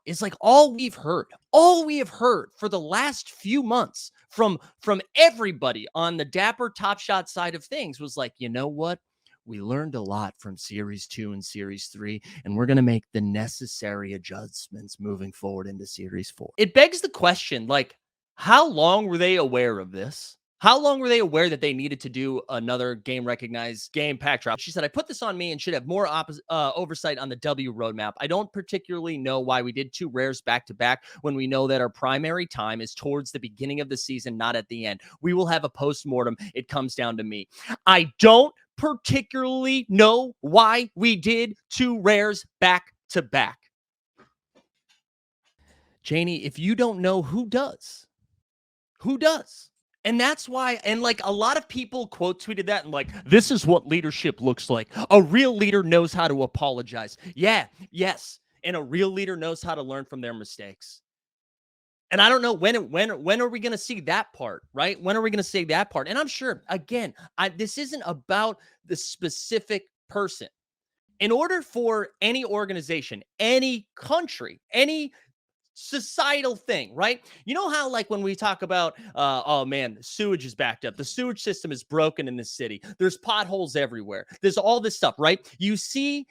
is like all we have heard for the last few months from everybody on the Dapper Top Shot side of things was like, you know what? We learned a lot from Series 2 and Series 3, and we're going to make the necessary adjustments moving forward into Series 4. It begs the question, like, how long were they aware of this? How long were they aware that they needed to do another game recognized game pack drop? She said, I put this on me and should have more oversight on the W roadmap. I don't particularly know why we did 2 rares back to back when we know that our primary time is towards the beginning of the season, not at the end. We will have a post-mortem. It comes down to me. I don't particularly know why we did 2 rares back to back. Janie, if you don't know, who does? Who does? And that's why, and like a lot of people quote tweeted that and like, this is what leadership looks like. A real leader knows how to apologize. Yeah, yes. And a real leader knows how to learn from their mistakes. And I don't know when are we going to see that part, right? When are we going to see that part? And I'm sure, again, this isn't about the specific person. In order for any organization, any country, any societal thing, right? You know how like when we talk about oh man, the sewage is backed up, the sewage system is broken in this city, there's potholes everywhere, there's all this stuff, right? You see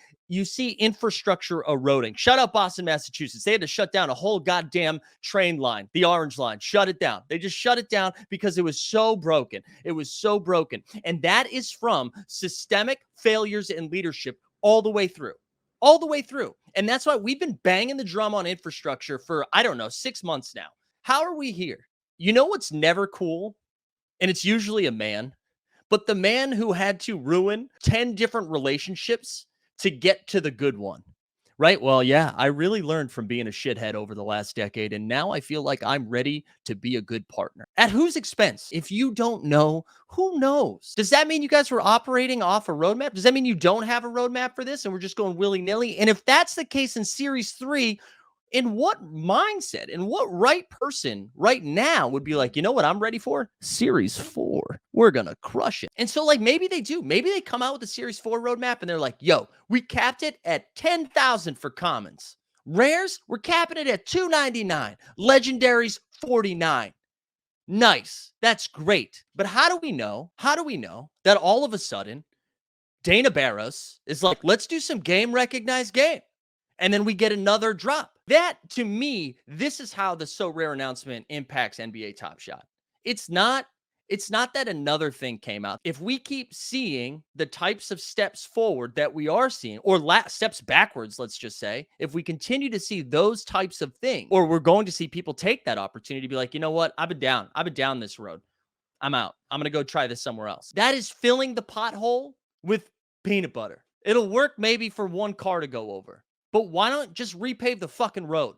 infrastructure eroding. Shut up, Boston, Massachusetts. They had to shut down a whole goddamn train line, the Orange Line. Shut it down. They just shut it down because it was so broken. It was so broken. And that is from systemic failures in leadership all the way through. All the way through. And that's why we've been banging the drum on infrastructure for, I don't know, 6 months now. How are we here? You know what's never cool? And it's usually a man, but the man who had to ruin 10 different relationships to get to the good one. Right? Well, yeah, I really learned from being a shithead over the last decade, and now I feel like I'm ready to be a good partner. At whose expense? If you don't know, who knows? Does that mean you guys were operating off a roadmap? Does that mean you don't have a roadmap for this and we're just going willy-nilly? And if that's the case in Series 3, in what mindset, in what right person right now would be like, you know what I'm ready for? Series 4. We're going to crush it. And so like maybe they do. Maybe they come out with a Series 4 roadmap and they're like, yo, we capped it at 10,000 for commons. Rares, we're capping it at 299. Legendaries, 49. Nice. That's great. But how do we know? How do we know that all of a sudden Dana Barros is like, let's do some game recognized game. And then we get another drop. That, to me, this is how the So Rare announcement impacts NBA Top Shot. It's not that another thing came out. If we keep seeing the types of steps forward that we are seeing, or steps backwards, let's just say, if we continue to see those types of things, or we're going to see people take that opportunity to be like, you know what? I've been down this road. I'm out. I'm going to go try this somewhere else. That is filling the pothole with peanut butter. It'll work maybe for one car to go over. But why not just repave the fucking road?